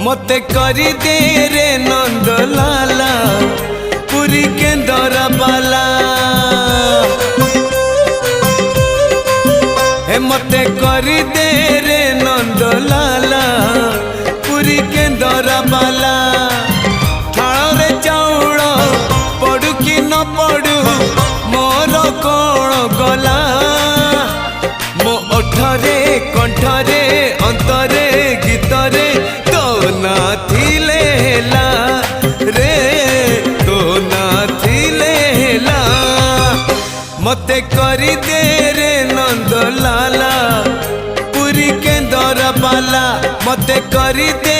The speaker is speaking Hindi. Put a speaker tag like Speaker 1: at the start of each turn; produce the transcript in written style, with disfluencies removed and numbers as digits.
Speaker 1: मते करी दे रे नंद लाला पुरी के दरा बाला हे मते करी दे रे नंद लाला पुरी के दरा बाला थाल रे चाउल पड़ू कि न पड़ू मोर कौन गला मो ओठरे कंठरे अंतरे गीतरे तो ना थिले हेला रे तो ना थिले हेला मते करी दे रे नंद लाला पुरी के दरा बाला मते करी दे